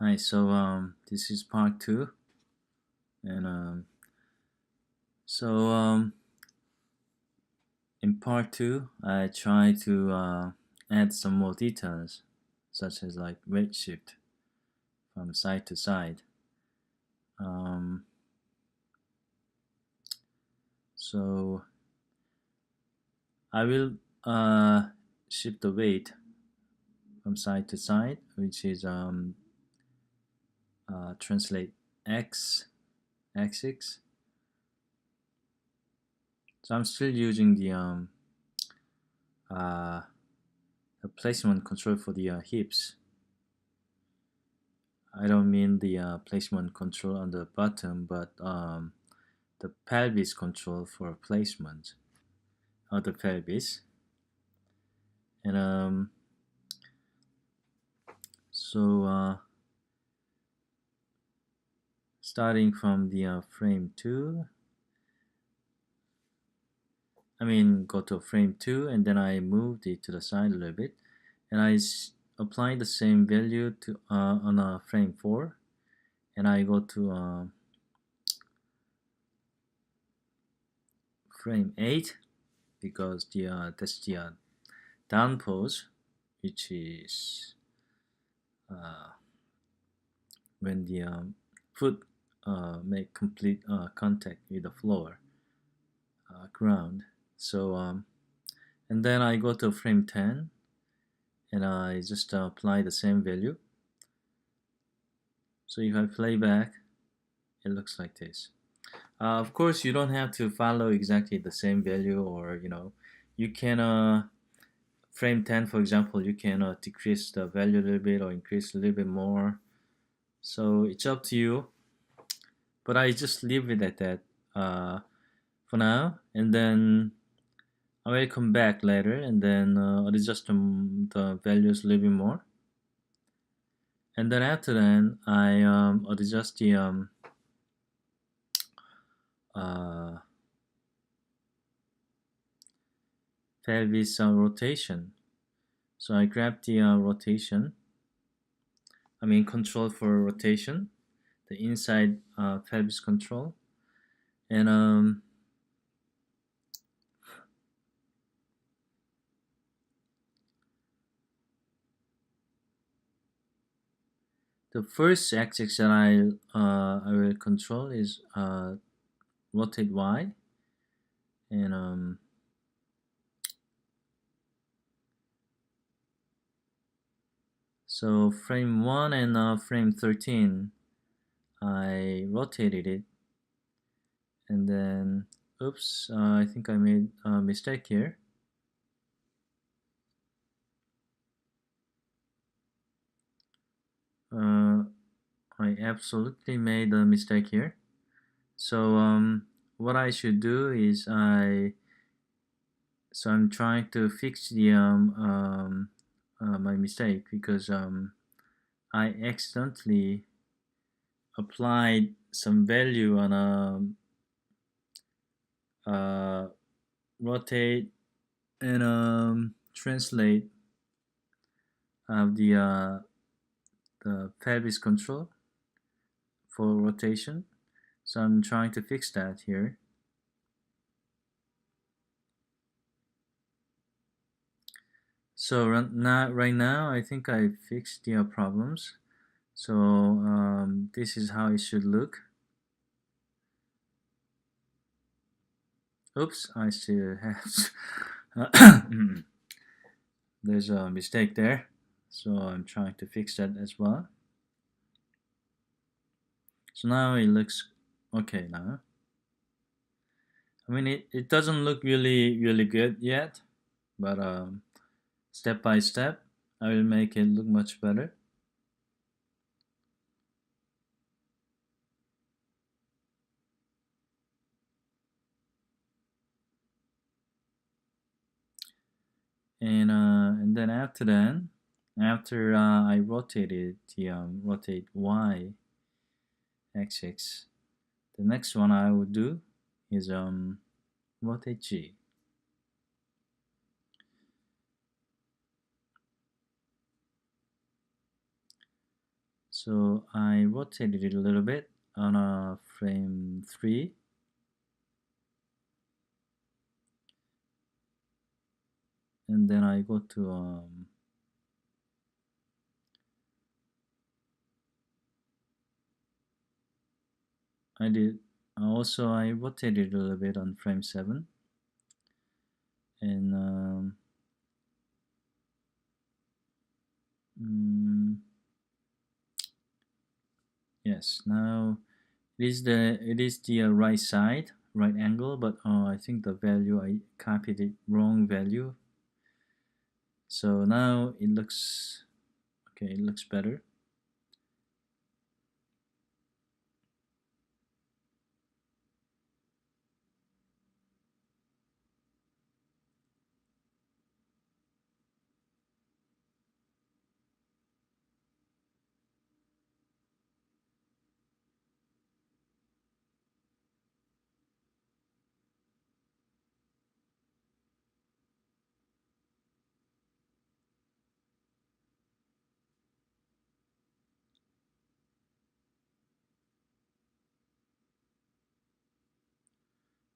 Hi, so this is part two, and so in part two, I try to add some more details, such as like weight shift from side to side. Um, so I will shift the weight from side to side, which is translate x axis. So I'm still using uh, the placement control for the hips. I don't mean the placement control on the bottom, but the pelvis control for placement of the pelvis. And so starting from the frame 2, go to frame 2 and then I moved it to the side a little bit. And I apply the same value to on frame 4. And I go to frame 8 because that's the down pose, which is uh, when the foot make complete contact with the floor ground. So and then I go to frame 10 and I just apply the same value. So if I play back, it looks like this. Of course, you don't have to follow exactly the same value, or you can frame 10, for example, you can decrease the value a little bit or increase a little bit more. So it's up to you, but I just leave it at that for now, and then I will come back later and then adjust the values a little bit more, and then after that I adjust the uh, pelvis rotation. So I grab the rotation, control for rotation, the inside pelvis control, and the first axis that I will control is rotate Y, and so frame 1 and frame 13 I rotated it, and then oops, I think I made a mistake here. I absolutely made a mistake here. So what I should do is I'm trying to fix the my mistake, because I accidentally applied some value on rotate and translate of the pelvis control for rotation. So I'm trying to fix that here. So right now I think I fixed the problems. So this is how it should look. Oops, I still have there's a mistake there. So I'm trying to fix that as well. So now it looks okay now. It doesn't look really good yet, but step by step I will make it look much better. And then after that, after I rotated the rotate Y axis, the next one I would do is rotate G. So I rotated it a little bit on a frame 3, and then I go to I rotated a little bit on frame 7, and yes, now it is the right side, right angle, but I think the value I copied it wrong value. So now it looks okay. It looks better.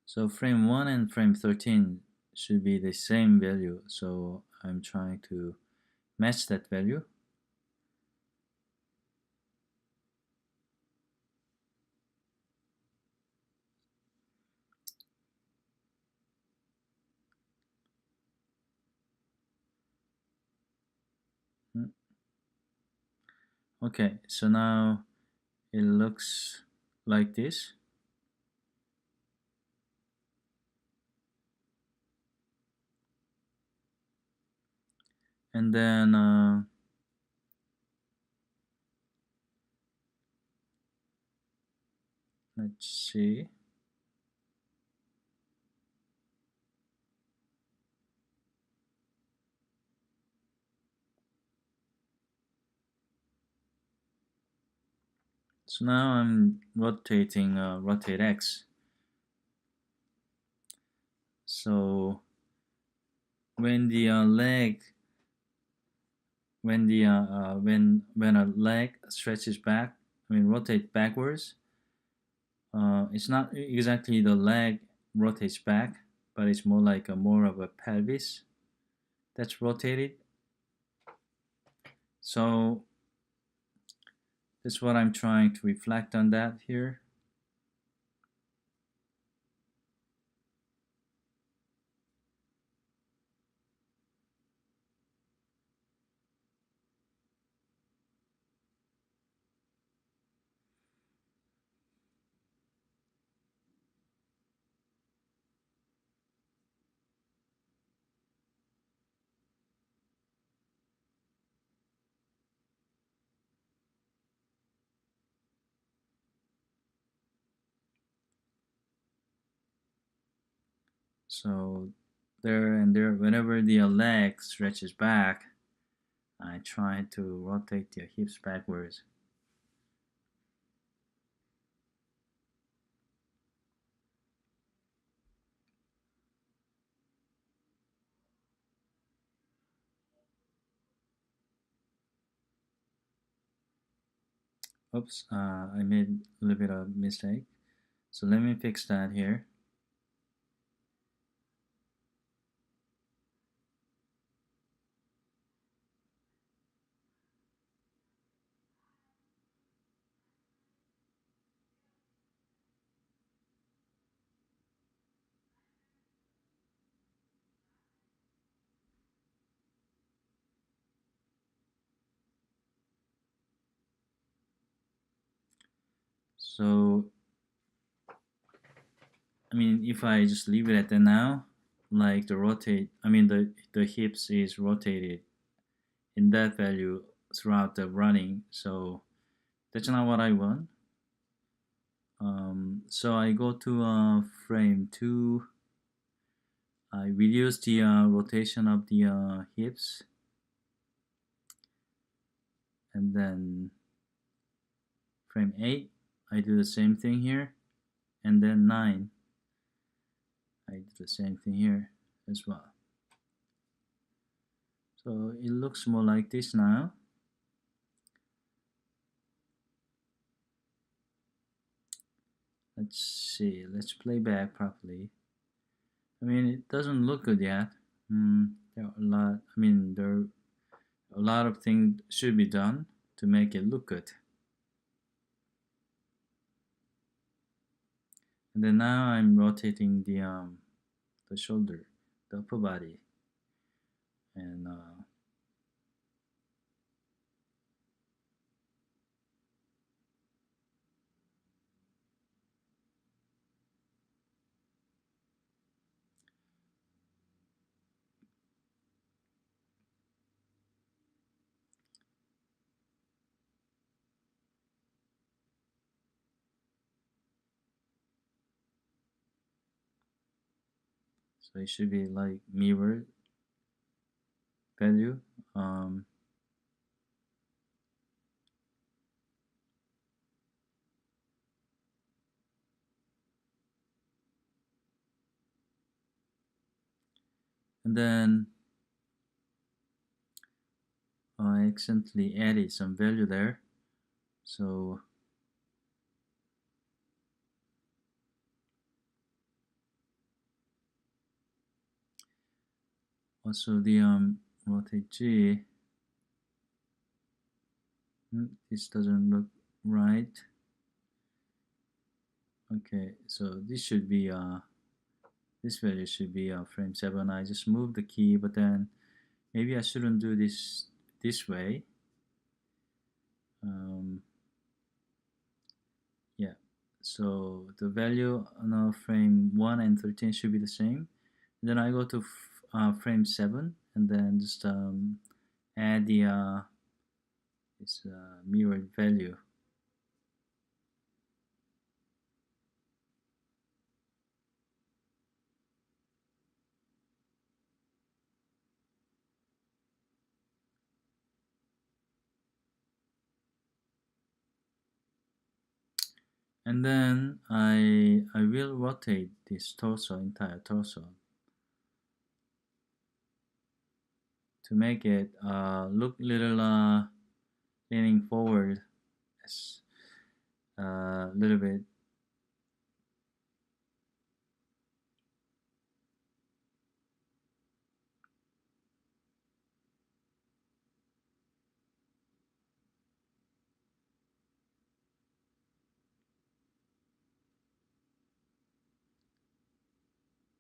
So frame 1 and frame 13 should be the same value. So I'm trying to match that value. Okay, so now it looks like this. And then let's see. So now I'm rotating rotate X. So when the leg when a leg stretches back, I mean rotate backwards, it's not exactly the leg rotates back, but it's more like more of a pelvis that's rotated. So that's what I'm trying to reflect on that here. So there and there, whenever the leg stretches back, I try to rotate the hips backwards. Oops, I made a little bit of mistake. So let me fix that here. So I mean, if I just leave it at that now, like the hips is rotated in that value throughout the running. So that's not what I want. So I go to frame 2. I reduce the rotation of the hips, and then frame 8 I do the same thing here, and then 9 I do the same thing here as well. So it looks more like this now. Let's see. Let's play back properly. I mean, it doesn't look good yet. There are a lot. I mean, there are a lot of things should be done to make it look good. And then now I'm rotating the shoulder, the upper body, and so it should be like mirror value. Um, and then I accidentally added some value there. So also the rotate G. This doesn't look right. Okay, so this value should be frame 7. I just moved the key, but then maybe I shouldn't do this way. Um, yeah, so the value on frame 1 and 13 should be the same. And then I go to frame 7 and then just add the this mirrored value. And then I will rotate this torso, entire torso, to make it look little leaning forward, a little bit.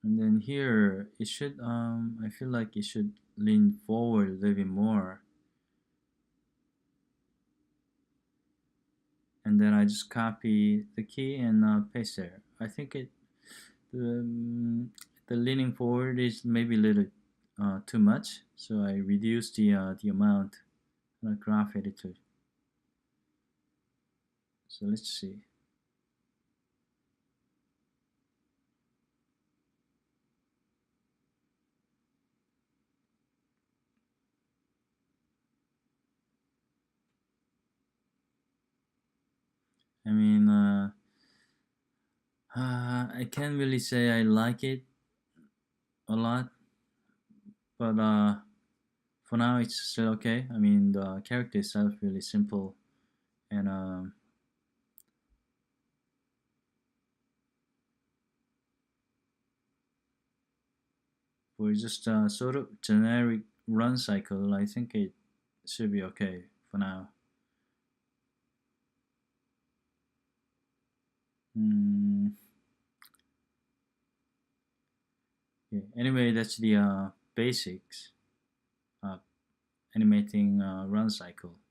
And then here it should I feel like it should lean forward a little bit more. And then I just copy the key and paste there. I think the leaning forward is maybe a little too much, so I reduce the amount in a graph editor. So let's see. I mean, I can't really say I like it a lot, but for now it's still okay. I mean, the character itself really simple, and for just a sort of generic run cycle, I think it should be okay for now. Mm, yeah. Anyway, that's the basics of animating run cycle.